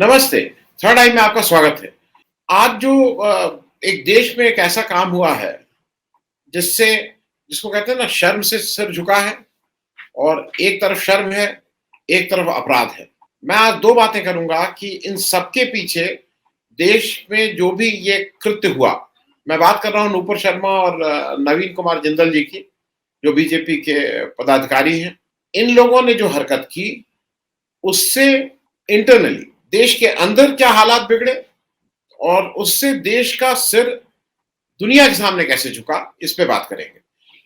नमस्ते, थर्ड आई में आपका स्वागत है। आज जो एक देश में एक ऐसा काम हुआ है, जिससे जिसको कहते हैं ना शर्म से सिर झुका है और एक तरफ शर्म है, एक तरफ अपराध है। मैं आज 2 बातें करूँगा कि इन सबके पीछे देश में जो भी ये कृत्य हुआ, मैं बात कर रहा हूँ नूपुर शर्मा और नवीन कुमार जिंदल जी की, जो बीजेपी के पदाधिकारी हैं। इन लोगों ने जो हरकत की, उससे इंटरनली देश के अंदर क्या हालात बिगड़े और उससे देश का सिर दुनिया के सामने कैसे झुका, इस पे बात करेंगे।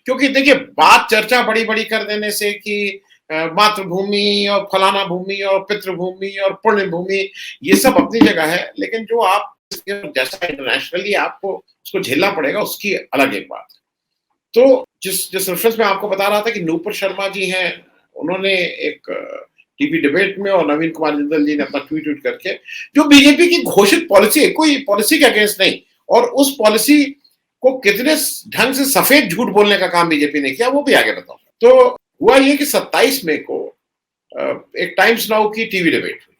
क्योंकि देखिए, बात चर्चा बड़ी-बड़ी कर देने से कि मातृभूमि और फलाना भूमि और पितृभूमि और पुण्य भूमि, ये सब अपनी जगह है, लेकिन जो आप जैसा इंटरनेशनली आपको उसको झेलना पड़ेगा, उसकी अलग एक बात है। तो जिस जिस रेफरेंस में आपको बता रहा था कि नूपुर शर्मा जी हैं, उन्होंने एक टीवी डिबेट में और नवीन कुमार जिंदल जी ने अपना ट्वीट करके जो बीजेपी की घोषित पॉलिसी है, कोई पॉलिसी के अगेंस्ट नहीं, और उस पॉलिसी को कितने ढंग से सफेद झूठ बोलने का काम बीजेपी ने किया, वो भी आगे बताऊं। तो हुआ ये कि 27 मई को एक टाइम्स नाउ की टीवी डिबेट हुई,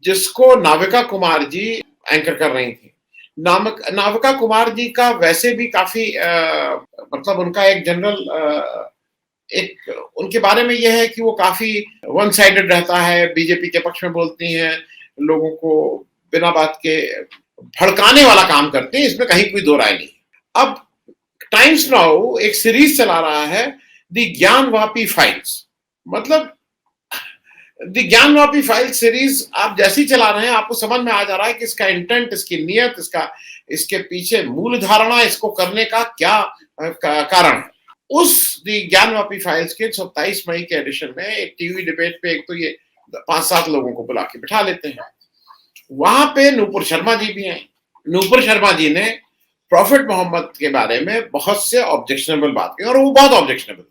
जिसको नाविका कुमार जी एंकर कर रही थी। नाविका कुमार जी का वैसे भी काफी मतलब उनका एक जनरल एक उनके बारे में यह है कि वो काफी वन साइडेड रहता है, बीजेपी के पक्ष में बोलती हैं, लोगों को बिना बात के भड़काने वाला काम करते हैं, इसमें कहीं कोई दो राय नहीं। अब टाइम्स नाउ एक सीरीज चला रहा है, द ज्ञानवापी फाइल्स। मतलब द ज्ञानवापी फाइल सीरीज आप जैसी चला रहे हैं, आपको समझ में आ जा रहा है कि इसका इंटेंट, इसकी नियत, इसके पीछे मूल धारणा, इसको करने का क्या कारण है। उस दी ज्ञानवापी फाइल्स के 27 मई के एडिशन में एक टीवी डिबेट पे एक तो ये 5-7 लोगों को बुला के बिठा लेते हैं। वहां पे नूपुर शर्मा जी भी हैं। नूपुर शर्मा जी ने प्रॉफिट मोहम्मद के बारे में बहुत से ऑब्जेक्शनेबल बात की, और वो बहुत ऑब्जेक्शनेबल,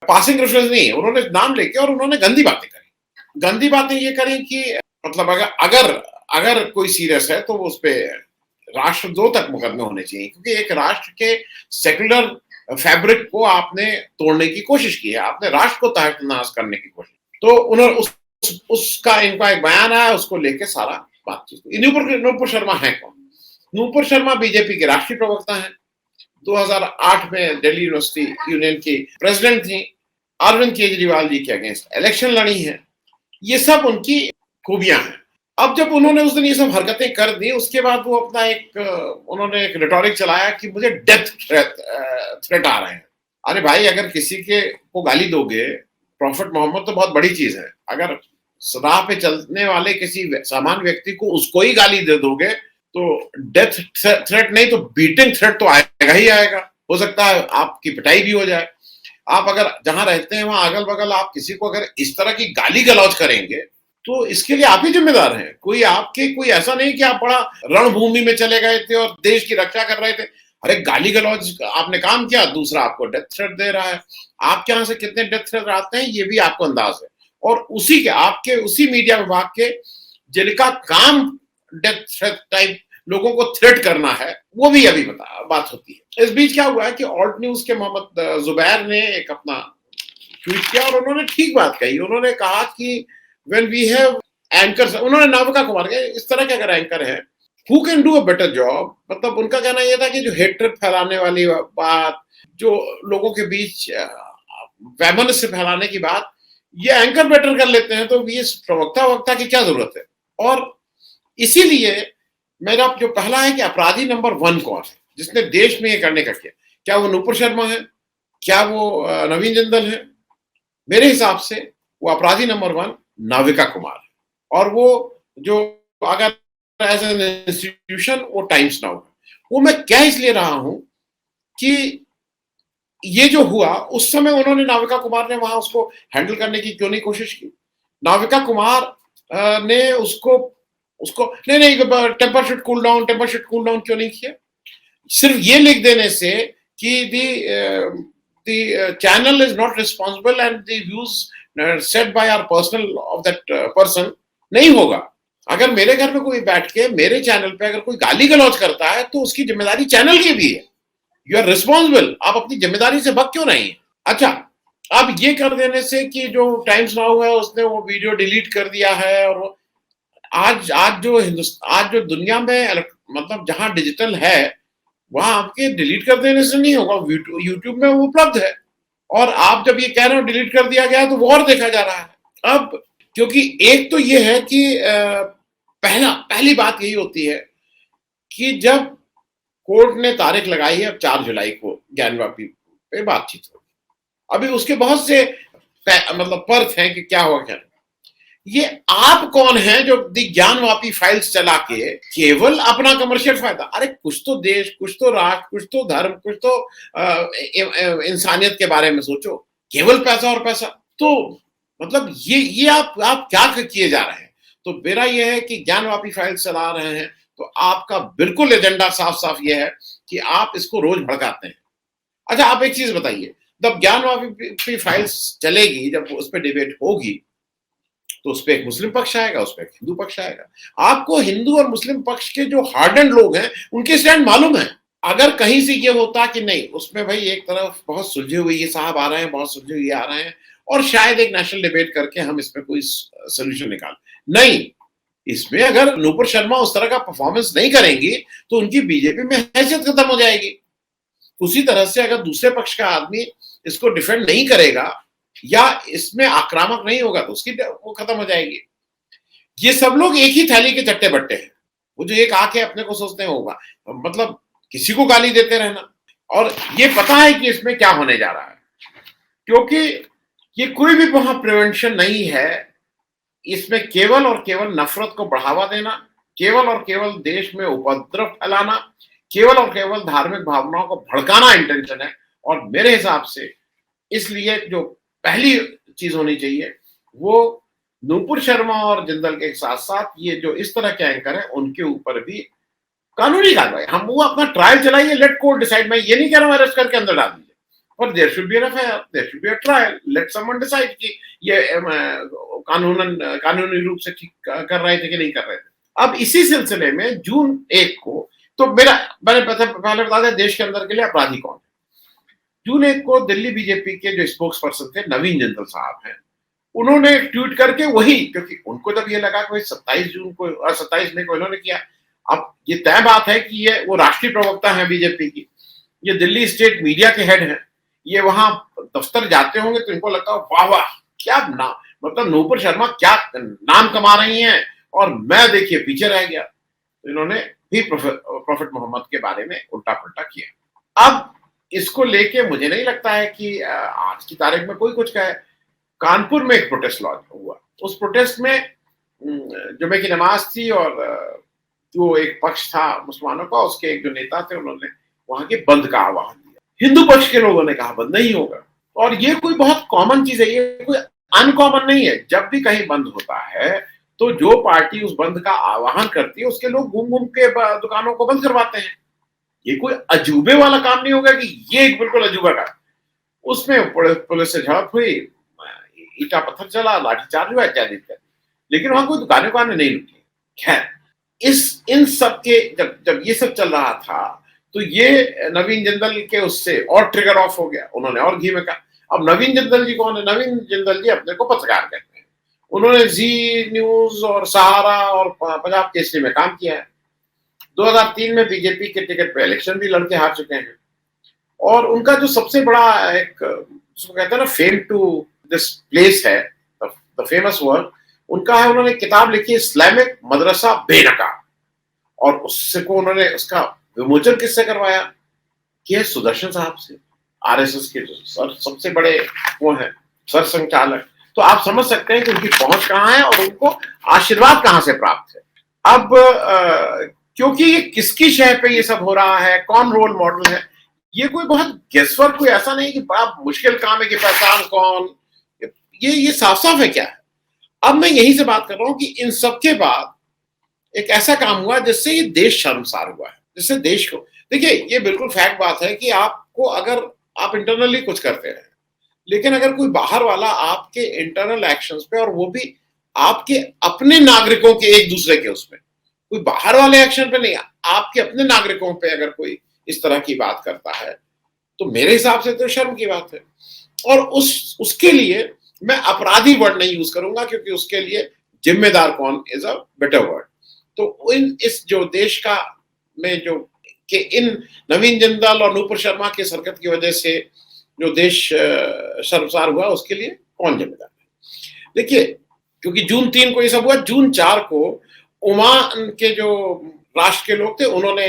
पासिंग रेफरेंस नहीं है, उन्होंने नाम लेके और उन्होंने गंदी बातें करी। गंदी बातें ये करी कि मतलब अगर अगर कोई सीरियस है तो उस पर राष्ट्रद्रोह तक मुकदमे होने चाहिए, क्योंकि एक राष्ट्र के सेक्युलर फैब्रिक को आपने तोड़ने की कोशिश की है, आपने राष्ट्र को तहस-नहस करने की कोशिश। तो उन्होंने उसका इनका एक बयान आया, उसको लेके सारा बातचीत। नूपुर शर्मा है कौन? नूपुर शर्मा बीजेपी के राष्ट्रीय प्रवक्ता हैं। 2008 में दिल्ली यूनिवर्सिटी यूनियन की प्रेसिडेंट थी। अरविंद केजरीवाल जी के अगेंस्ट इलेक्शन लड़ी है। ये सब उनकी खूबियां हैं। अब जब उन्होंने उस दिन ये सब हरकतें कर दी, उसके बाद वो अपना उन्होंने एक रिटोरिक चलाया कि मुझे डेथ थ्रेट आ रहे हैं। अरे भाई, अगर किसी के को गाली दोगे, प्रॉफिट मोहम्मद तो बहुत बड़ी चीज है, अगर राह पे चलने वाले किसी सामान्य व्यक्ति को उसको ही गाली दे दोगे, तो डेथ थ्रेट नहीं तो बीटिंग थ्रेट तो आएगा ही आएगा। हो सकता है आपकी पिटाई भी हो जाए। आप अगर जहां रहते हैं वहां अगल बगल आप किसी को अगर इस तरह की गाली गलौज करेंगे, तो इसके लिए आप ही जिम्मेदार हैं। कोई ऐसा नहीं कि आप बड़ा रणभूमि में चले गए थे और देश की रक्षा कर रहे थे। अरे गाली गलौज आपने काम किया, दूसरा आपको डेथ थ्रेट दे रहा है। आपके यहां से कितने डेथ थ्रेट आते हैं ये भी आपको अंदाज है। और उसी मीडिया विभाग के जिनका काम डेथ थ्रेट टाइप लोगों को थ्रेट करना है, वो भी अभी बात होती है। इस बीच क्या हुआ है कि ऑल्ट न्यूज के मोहम्मद जुबैर ने एक अपना ट्वीट किया और उन्होंने ठीक बात कही। उन्होंने कहा कि when we have anchors, उन्होंने नाविका कुमार के इस तरह के अगर एंकर है, who can do a better job, मतलब उनका कहना यह था कि जो हेट्रेड फैलाने वाली बात, जो लोगों के बीच वैमनस्य फैलाने की बात, ये एंकर बेटर कर लेते हैं, तो ये प्रवक्ता की क्या जरूरत है। और इसीलिए मेरा जो पहला है कि अपराधी नंबर 1 कौन है जिसने देश में ये करने का किया? क्या वो नूपुर शर्मा है? क्या वो नवीन जिंदल है? मेरे हिसाब से वो अपराधी नंबर 1 नाविका कुमार है। और वो जो अगर एज एन इंस्टीट्यूशन वो टाइम्स नाउ है। वो मैं कह इसलिए रहा हूं कि ये जो हुआ उस समय उन्होंने नाविका कुमार ने वहां उसको हैंडल करने की क्यों नहीं कोशिश की? नाविका कुमार ने उसको उसको नहीं टेम्पर शुड कूल डाउन क्यों नहीं किया? सिर्फ ये लिख देने से कि the channel is not responsible and the views said by our personal of that person नहीं होगा। अगर मेरे घर में कोई बैठ के मेरे चैनल पे अगर कोई गाली गलौज करता है तो उसकी जिम्मेदारी चैनल की भी है। You are responsible. आप अपनी जिम्मेदारी से भग क्यों नहीं है? अच्छा, अब ये कर देने से कि जो टाइम्स नाउ है उसने वो वीडियो डिलीट कर दिया है, और आज जो दुनिया में मतलब जहां डिजिटल है, वहां आपके डिलीट कर देने से नहीं होगा, यूट्यूब में वो उपलब्ध है। और आप जब ये कह रहे हो डिलीट कर दिया गया, तो वो और देखा जा रहा है अब। क्योंकि एक तो ये है कि पहली बात यही होती है कि जब कोर्ट ने तारीख लगाई है, अब 4 जुलाई को ज्ञानवापी पे बातचीत होगी। अभी उसके बहुत से मतलब पर्थ हैं कि क्या हुआ क्या नहीं। ये आप कौन हैं जो ज्ञानवापी फाइल्स चला के केवल अपना कमर्शियल फायदा, अरे कुछ तो देश, कुछ तो राष्ट्र, कुछ तो धर्म, कुछ तो इंसानियत के बारे में सोचो। केवल पैसा और पैसा, तो मतलब ये आप क्या किए जा रहे हैं। तो मेरा ये है कि ज्ञानवापी फाइल्स चला रहे हैं, तो आपका बिल्कुल एजेंडा साफ साफ ये है कि आप इसको रोज भड़काते हैं। अच्छा, आप एक चीज बताइए, जब ज्ञानवापी फाइल्स चलेगी, जब उस पर डिबेट होगी, तो उसपे एक मुस्लिम पक्ष आएगा, उसपे एक हिंदू पक्ष आएगा। आपको हिंदू और मुस्लिम पक्ष के जो हार्डन लोग हैं, उनके स्टैंड मालूम है। अगर कहीं से ये होता कि नहीं, उसमें भाई एक तरफ बहुत सुलझे हुए ये साहब आ रहे हैं, बहुत सुलझे हुए आ रहे हैं, और शायद एक नेशनल डिबेट करके हम इसमें कोई सोल्यूशन निकाल, नहीं, इसमें अगर नूपुर शर्मा उस तरह का परफॉर्मेंस नहीं करेंगी, तो उनकी बीजेपी में हैसियत खत्म हो जाएगी। उसी तरह से अगर दूसरे पक्ष का आदमी इसको डिफेंड नहीं करेगा या इसमें आक्रामक नहीं होगा, तो उसकी वो खत्म हो जाएगी। ये सब लोग एक ही थैली के चट्टे बट्टे हैं। वो जो एक आके अपने को सोचते हैं होगा, मतलब किसी को गाली देते रहना, और ये पता है कि इसमें क्या होने जा रहा है, क्योंकि ये कोई भी वहां प्रिवेंशन नहीं है। इसमें केवल और केवल नफरत को बढ़ावा देना, केवल और केवल देश में उपद्रव फैलाना, केवल और केवल धार्मिक भावनाओं को भड़काना इंटेंशन है। और मेरे हिसाब से इसलिए जो पहली चीज होनी चाहिए, वो नूपुर शर्मा और जिंदल के साथ साथ ये जो इस तरह के एंकर हैं, उनके ऊपर भी कानूनी कार्रवाई, हम वो अपना ट्रायल चलाइए, लेट कोर्ट डिसाइड। मैं ये नहीं कह रहा हूं अरेस्ट करके अंदर डाल दीजिए, पर there should be an FIR, there should be a trial, let someone decide कि ये कानूनी रूप से ठीक कर रहे थे कि नहीं कर रहे थे। अब इसी सिलसिले में जून 1 को, तो मैंने पहले बता दें देश के अंदर के लिए अपराधी कौन है। जून 1 को दिल्ली बीजेपी के जो स्पोक्स पर्सन थे नवीन जिंदल साहब हैं, उन्होंने ट्वीट करके वही, क्योंकि उनको तब ये लगा कि 27 मई को इन्होंने किया। अब ये तय बात है कि ये वो राष्ट्रीय प्रवक्ता है बीजेपी की, ये दिल्ली स्टेट मीडिया के हेड हैं, ये वहां दफ्तर जाते होंगे तो इनको लगता है वाह वाह क्या नाम, मतलब नूपुर शर्मा क्या नाम कमा रही हैं, और मैं देखिए पीछे रह गया। तो इन्होंने भी प्रॉफिट मोहम्मद के बारे में उल्टा पुल्टा किया। अब इसको लेके मुझे नहीं लगता है कि आज की तारीख में कोई कुछ कहे। कानपुर में एक प्रोटेस्ट लॉन्च हुआ, उस प्रोटेस्ट में जुमे की नमाज थी, और जो एक पक्ष था मुसलमानों का, उसके एक जो नेता थे, उन्होंने वहां के बंद का आह्वान दिया। हिंदू पक्ष के लोगों ने कहा बंद नहीं होगा, और ये कोई बहुत कॉमन चीज है, ये कोई अनकॉमन नहीं है। जब भी कहीं बंद होता है, तो जो पार्टी उस बंद का आह्वान करती है, उसके लोग घूम घूम के दुकानों को बंद करवाते हैं। ये कोई अजूबे वाला काम नहीं होगा कि ये एक बिल्कुल अजूबा का। उसमें पुलिस से झड़प हुई, ईटा पत्थर चला, लाठीचार्ज हुआ इत्यादि इत्यादि, लेकिन वहां कोई दुकानें नहीं रुकी। खैर, इन सब के जब ये सब चल रहा था, तो ये नवीन जिंदल के उससे और ट्रिगर ऑफ हो गया, उन्होंने और घी में कहा। अब नवीन जिंदल जी कौन है? नवीन जिंदल जी अपने को पत्रकार कहते हैं। उन्होंने जी न्यूज और सहारा और पंजाब केसरी में काम किया है। 2003 में बीजेपी के टिकट पे इलेक्शन भी लड़के हार चुके हैं, और उनका जो सबसे बड़ा एक जिसको कहते हैं ना फेम टू दिस प्लेस है, द फेमस वर्ड उनका है। उन्होंने किताब लिखी इस्लामिक मदरसा बेनकाब, और उन्होंने उसका विमोचन किससे करवाया? कि सुदर्शन साहब से, आरएसएस के जो सबसे बड़े वो हैं सर संचालक। तो आप समझ सकते हैं कि उनकी पहुंच कहाँ है और उनको आशीर्वाद कहां से प्राप्त है। अब क्योंकि ये किसकी शह पे ये सब हो रहा है, कौन रोल मॉडल है, ये कोई बहुत गेसवर्क कोई ऐसा नहीं कि बड़ा मुश्किल काम है कि पहचान कौन, ये साफ साफ है क्या है। अब मैं यहीं से बात कर रहा हूं कि इन सब के बाद एक ऐसा काम हुआ जिससे ये देश शर्मसार हुआ है, जिससे देश को, देखिए ये बिल्कुल फैक्ट बात है कि आपको अगर आप इंटरनली कुछ करते हैं, लेकिन अगर कोई बाहर वाला आपके इंटरनल एक्शंस पे, और वो भी आपके अपने नागरिकों के एक दूसरे के उसमें, कोई बाहर वाले एक्शन पे नहीं, आपके अपने नागरिकों पे अगर कोई इस तरह की बात करता है, तो मेरे हिसाब से तो शर्म की बात है। और उसके लिए मैं अपराधी वर्ड नहीं यूज करूंगा, क्योंकि उसके लिए जिम्मेदार कौन इज अ बेटर वर्ड। तो इस जो देश का में जो कि इन नवीन जिंदाल और नूपुर शर्मा के हरकत की वजह से जो देश शर्मसार हुआ, उसके लिए कौन जिम्मेदार है? देखिए, क्योंकि जून 3 को ये सब हुआ, जून 4 को ओमान के जो राष्ट्र के लोग थे, उन्होंने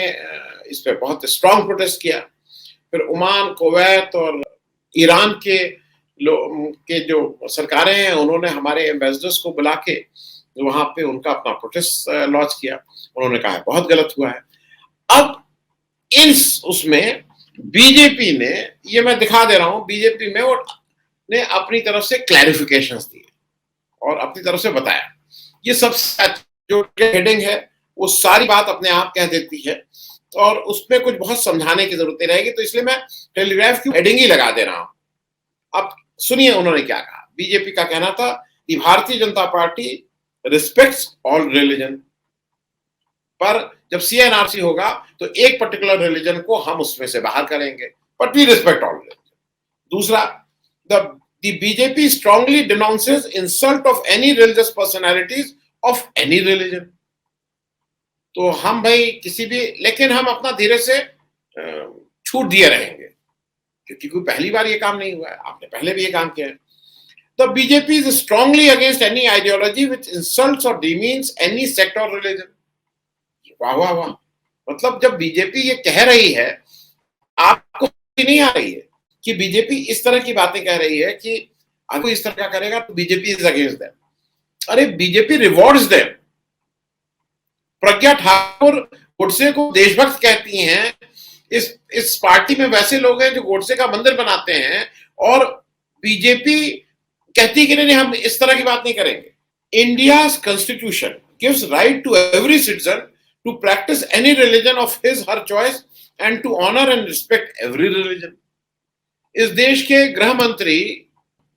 इस पे बहुत स्ट्रांग प्रोटेस्ट किया। फिर ओमान, कुवैत और ईरान के जो सरकारें हैं, उन्होंने हमारे एम्बेसडर्स को बुला के वहां पे उनका अपना प्रोटेस्ट लॉन्च किया। उन्होंने कहा बहुत गलत हुआ है। अब उसमें बीजेपी ने, ये मैं दिखा दे रहा हूं, बीजेपी में वो ने अपनी तरफ से क्लैरिफिकेशंस दिए और अपनी तरफ से बताया। ये सबसे जो हेडिंग है वो सारी बात अपने आप कह देती है और उसमें कुछ बहुत समझाने की जरूरत रहेगी, तो इसलिए मैं टेलीग्राफ की हेडिंग ही लगा दे रहा हूं। अब सुनिए उन्होंने क्या कहा। बीजेपी का कहना था कि Bharatiya Janata party respects all religion, पर जब सीएनआरसी होगा तो एक पर्टिकुलर रिलीजन को हम उसमें से बाहर करेंगे, but we respect all religion. दूसरा, the BJP strongly denounces insult of any religious personalities of any religion। तो हम भाई किसी भी, लेकिन हम अपना धीरे से छूट दिए रहेंगे, क्योंकि कोई पहली बार ये काम नहीं हुआ है, आपने पहले भी ये काम किया है। The BJP is strongly against any ideology which insults or demeans any sect or religion। वाह वाह वाह, मतलब जब बीजेपी ये कह रही है, आपको नहीं आ रही है कि बीजेपी इस तरह की बातें कह रही है कि अगर इस तरह का करेगा तो बीजेपी इज अगेंस्ट देम। अरे BJP rewards them. Pragya Thakur Godse को देशभक्त कहती हैं। इस पार्टी में वैसे लोग हैं जो गोडसे का मंदिर बनाते हैं, और बीजेपी कहती कि नहीं, हम इस तरह की बात नहीं करेंगे। India's constitution gives right to every citizen to practise any religion of his her choice and to honour and respect every religion. इस देश के गृह मंत्री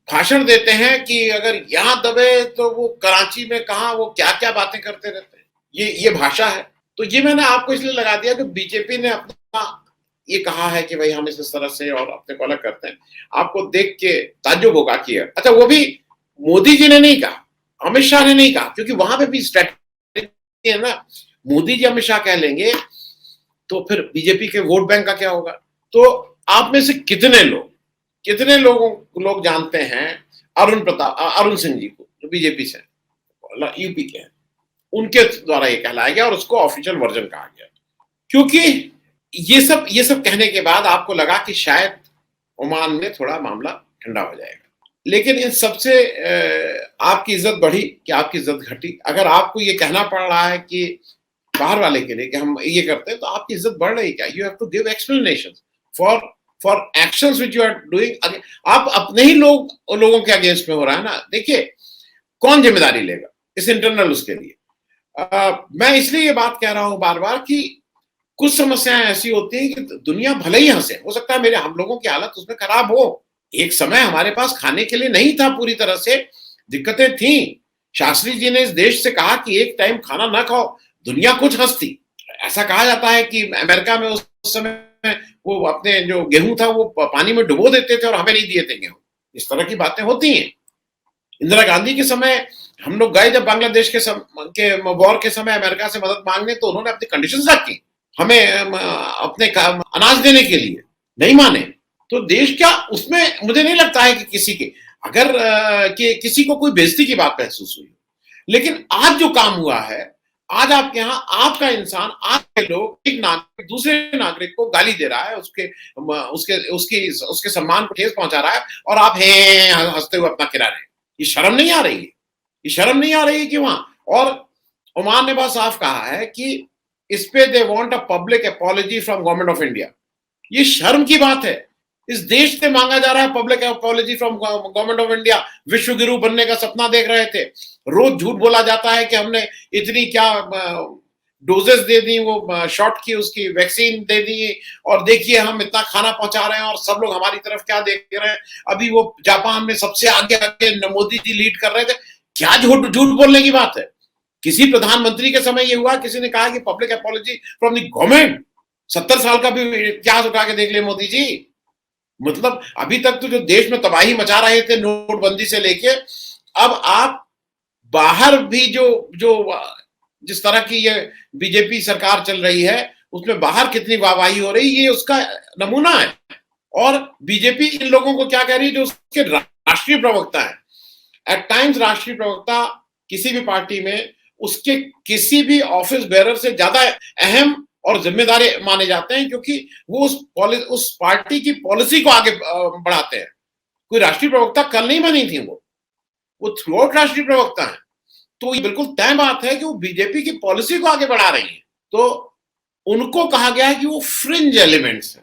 भाषण देते हैं कि अगर यहां दबे तो वो कराची में कहा वो क्या क्या बातें करते रहते हैं। ये भाषा है। तो ये मैंने आपको इसलिए लगा दिया कि बीजेपी ने अपना ये कहा है कि भाई हम इस तरह से और अपने को अलग करते हैं। आपको देख के ताज्जुब होगा कि अच्छा, वो भी मोदी जी ने नहीं कहा, अमित शाह ने नहीं कहा, क्योंकि वहां पे भी स्ट्रेटजी है ना। मोदी जी अमित शाह कह लेंगे तो फिर बीजेपी के वोट बैंक का क्या होगा। तो आप में से कितने लोग जानते हैं अरुण सिंह जी को, जो बीजेपी से यूपी के हैं, उनके द्वारा ये कहलाया गया और उसको ऑफिशियल वर्जन कहा गया। क्योंकि ये सब कहने के बाद आपको लगा कि शायद ओमान में थोड़ा मामला ठंडा हो जाएगा, लेकिन इन सबसे आपकी इज्जत बढ़ी कि आपकी इज्जत घटी। अगर आपको ये कहना पड़ रहा है कि बाहर वाले के लिए कि हम ये करते हैं, तो आपकी इज्जत बढ़ रही क्या? You have to give explanation for actions which you are doing. आप अपने ही लोगों के अगेंस्ट में हो रहा है ना। देखिए, कौन जिम्मेदारी लेगा इस इंटरनल उसके लिए? मैं इसलिए ये बात कह रहा हूं बार बार कि कुछ समस्याएं ऐसी होती हैं कि दुनिया भले ही हंसे, हो सकता है हम लोगों की हालत उसमें खराब हो। एक समय हमारे पास खाने के लिए नहीं था, पूरी तरह से दिक्कतें थी। शास्त्री जी ने इस देश से कहा कि एक टाइम खाना ना खाओ, दुनिया कुछ हंसती। ऐसा कहा जाता है कि अमेरिका में उस समय वो अपने जो गेहूं था वो पानी में डुबो देते थे और हमें नहीं दिए थे गेहूं। इस तरह की बातें होती हैं। इंदिरा गांधी के समय हम लोग गए जब बांग्लादेश के वॉर के समय अमेरिका से मदद मांगने, तो उन्होंने अपनी कंडीशंस रखी हमें अपने अनाज देने के लिए, नहीं माने। तो देश क्या उसमें, मुझे नहीं लगता है कि किसी को कोई बेइज्जती की बात महसूस हुई। लेकिन आज जो काम हुआ है, आज आपके यहाँ आपका इंसान, आपके लोग, एक नागरिक दूसरे नागरिक को गाली दे रहा है, उसके सम्मान को ठेस पहुंचा रहा है, और आप हंसते हुए अपना किरा रहे हैं। ये शर्म नहीं आ रही है? ये शर्म नहीं आ रही है कि वहां, और ओमान ने बहुत साफ कहा है कि इस पे they want a public apology from government of India. ये शर्म की बात है। इस देश से मांगा जा रहा है public apology from government of India. विश्व गुरु बनने का सपना देख रहे थे, रोज झूठ बोला जाता है कि हमने इतनी क्या डोजेस दे दी, वो शॉट की उसकी वैक्सीन दे दी, और देखिए हम इतना खाना पहुंचा रहे हैं और सब लोग हमारी तरफ क्या देख रहे हैं। अभी वो जापान में सबसे आगे मोदी जी लीड कर रहे थे। क्या झूठ बोलने की बात है? किसी प्रधानमंत्री के समय ये हुआ, किसी ने कहा कि public apology from the government? 70 साल का भी इतिहास उठा के देख ले मोदी जी। मतलब अभी तक तो जो देश में तबाही मचा रहे थे नोटबंदी से लेके, अब आप बाहर भी जो जो जिस तरह की ये बीजेपी सरकार चल रही है, उसमें बाहर कितनी वाहवाही हो रही है, ये उसका नमूना है। और बीजेपी इन लोगों को क्या कह रही है, जो उसके राष्ट्रीय प्रवक्ता है, एट टाइम्स राष्ट्रीय प्रवक्ता किसी भी पार्टी में उसके किसी भी ऑफिस बेरर से ज्यादा अहम और जिम्मेदारी माने जाते हैं, क्योंकि वो उस पार्टी की पॉलिसी को आगे बढ़ाते हैं। कोई राष्ट्रीय प्रवक्ता कल नहीं बनी थी, वो थ्रू आउट राष्ट्रीय प्रवक्ता है। तो ये बिल्कुल तय बात है कि वो बीजेपी की पॉलिसी को आगे बढ़ा रही है। तो उनको कहा गया है कि वो फ्रिंज एलिमेंट्स है।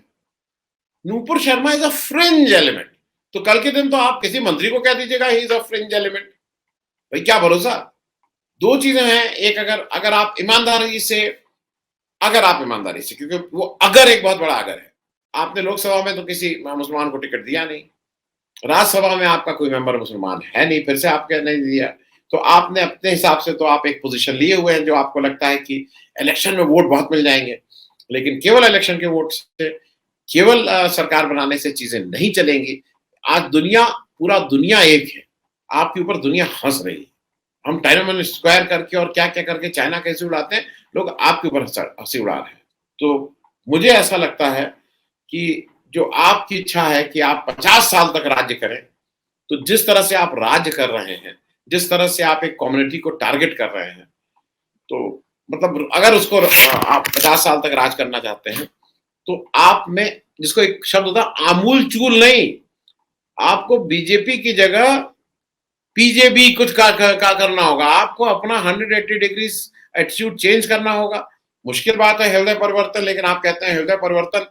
Nupur Sharma is a fringe element. तो कल के दिन तो आप किसी मंत्री को कह दीजिएगा he is a fringe element, भाई क्या भरोसा। दो चीजें हैं, एक अगर आप ईमानदारी से, क्योंकि वो अगर एक बहुत बड़ा अगर है, आपने लोकसभा में तो किसी मुसलमान को टिकट दिया नहीं, राज्यसभा में आपका कोई मेंबर मुसलमान है नहीं, फिर से आपके नहीं दिया, तो आपने अपने हिसाब से तो आप एक पोजीशन लिए हुए हैं जो आपको लगता है कि इलेक्शन में वोट बहुत मिल जाएंगे। लेकिन केवल इलेक्शन के वोट से, केवल सरकार बनाने से चीजें नहीं चलेंगी। आज पूरा दुनिया एक है, आपके ऊपर दुनिया हंस रही है। हम टाइनमन स्क्वायर करके और क्या क्या करके चाइना कैसे उड़ाते हैं, लोग आपके ऊपर हंसी उड़ा रहे हैं। तो मुझे ऐसा लगता है कि जो आपकी इच्छा है कि आप 50 साल तक राज्य करें, तो जिस तरह से आप राज्य कर रहे हैं, जिस तरह से आप एक कम्युनिटी को टारगेट कर रहे हैं, तो मतलब अगर उसको आप 50 साल तक राज करना चाहते हैं, तो आप में जिसको एक शब्द होता है आमूल चूल नहीं, आपको बीजेपी की जगह पीजेबी कुछ का करना होगा। आपको अपना 180 डिग्रीज एटीट्यूड चेंज करना होगा। मुश्किल बात है हृदय परिवर्तन, लेकिन आप कहते हैं हृदय परिवर्तन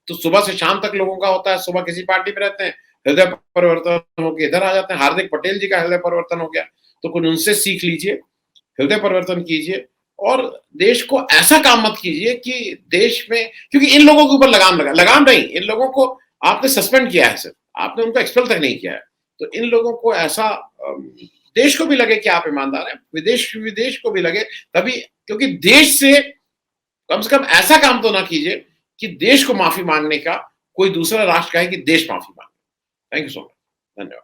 तो सुबह से शाम तक लोगों का होता है। सुबह किसी पार्टी में रहते हैं, हृदय परिवर्तन होकर इधर आ जाते हैं। हार्दिक पटेल जी का हृदय परिवर्तन हो गया, तो कुछ उनसे सीख लीजिए, हृदय परिवर्तन कीजिए और देश को ऐसा काम मत कीजिए कि देश में, क्योंकि इन लोगों के ऊपर लगाम नहीं, इन लोगों को आपने सस्पेंड किया है, सिर्फ आपने उनको एक्सपेल तक नहीं किया है। तो इन लोगों को ऐसा देश को भी लगे कि आप ईमानदार हैं, विदेश को भी लगे, तभी, क्योंकि देश से कम ऐसा काम तो ना कीजिए कि देश को माफी मांगने का कोई दूसरा राष्ट्र कहे कि देश माफी मांगे। थैंक यू सो मच, धन्यवाद।